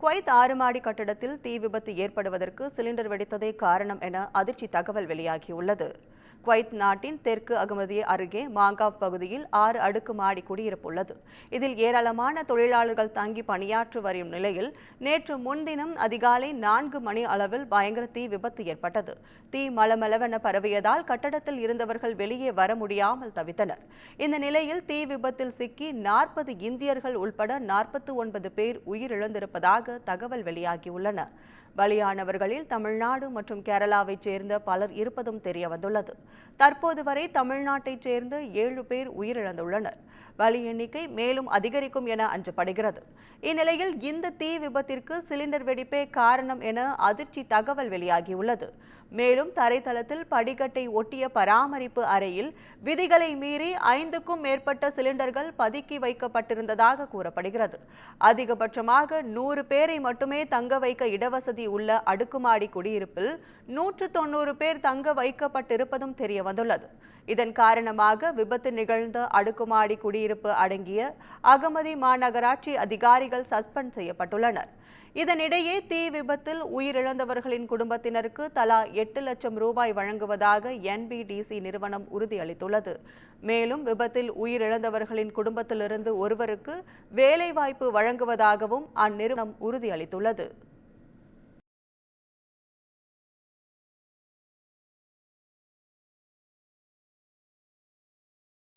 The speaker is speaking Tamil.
குவைத் 6 மாடி கட்டடத்தில் தீ விபத்து ஏற்படுவதற்கு சிலிண்டர் வெடித்ததே காரணம் என அதிர்ச்சி தகவல் வெளியாகியுள்ளது. குவைத் நாட்டின் தெற்கு அகமதியே அருகே மாங்காவ் பகுதியில் 6 அடுக்கு மாடி குடியிருப்பு உள்ளது. இதில் ஏராளமான தொழிலாளர்கள் தங்கி பணியாற்றி வரும் நிலையில் நேற்று முன்தினம் அதிகாலை 4 மணி அளவில் பயங்கர தீ விபத்து ஏற்பட்டது. தீ மளமளவென பரவியதால் கட்டடத்தில் இருந்தவர்கள் வெளியே வர முடியாமல் தவித்தனர். இந்த நிலையில் தீ விபத்தில் சிக்கி 40 இந்தியர்கள் உள்பட 49 பேர் உயிரிழந்திருப்பதாக தகவல் வெளியாகியுள்ளன. பலியானவர்களில் தமிழ்நாடு மற்றும் கேரளாவைச் சேர்ந்த பலர் இருப்பதும் தெரியவந்துள்ளது. தற்போது வரை தமிழ்நாட்டைச் சேர்ந்த 7 பேர் உயிரிழந்துள்ளனர். பலி எண்ணிக்கை மேலும் அதிகரிக்கும் என அஞ்சப்படுகிறது. இந்நிலையில் இந்த தீ விபத்திற்கு சிலிண்டர் வெடிப்பே காரணம் என அதிர்ச்சி தகவல் வெளியாகியுள்ளது. மேலும் தரைத்தளத்தில் படிக்கட்டை ஒட்டிய பராமரிப்பு அறையில் விதிகளை மீறி 5க்கும் மேற்பட்ட சிலிண்டர்கள் பதுக்கி வைக்கப்பட்டிருந்ததாக கூறப்படுகிறது. அதிகபட்சமாக 100 பேரை மட்டுமே தங்க வைக்க இடவசதி உள்ள அடுக்குமாடி குடியிருப்பில் 190 பேர் தங்க வைக்கப்பட்டிருப்பதும் தெரியவந்துள்ளது. இதன் காரணமாக விபத்து நிகழ்ந்த அடுக்குமாடி குடியிருப்பு அடங்கிய அகமதி மாநகராட்சி அதிகாரிகள் சஸ்பெண்ட் செய்யப்பட்டுள்ளனர். இதனிடையே தீ விபத்தில் உயிரிழந்தவர்களின் குடும்பத்தினருக்கு தலா 8 லட்சம் ரூபாய் வழங்குவதாக NBDC நிறுவனம் உறுதியளித்துள்ளது. மேலும் விபத்தில் உயிரிழந்தவர்களின் குடும்பத்திலிருந்து ஒருவருக்கு வேலைவாய்ப்பு வழங்குவதாகவும் அந்நிறுவனம் உறுதியளித்துள்ளது.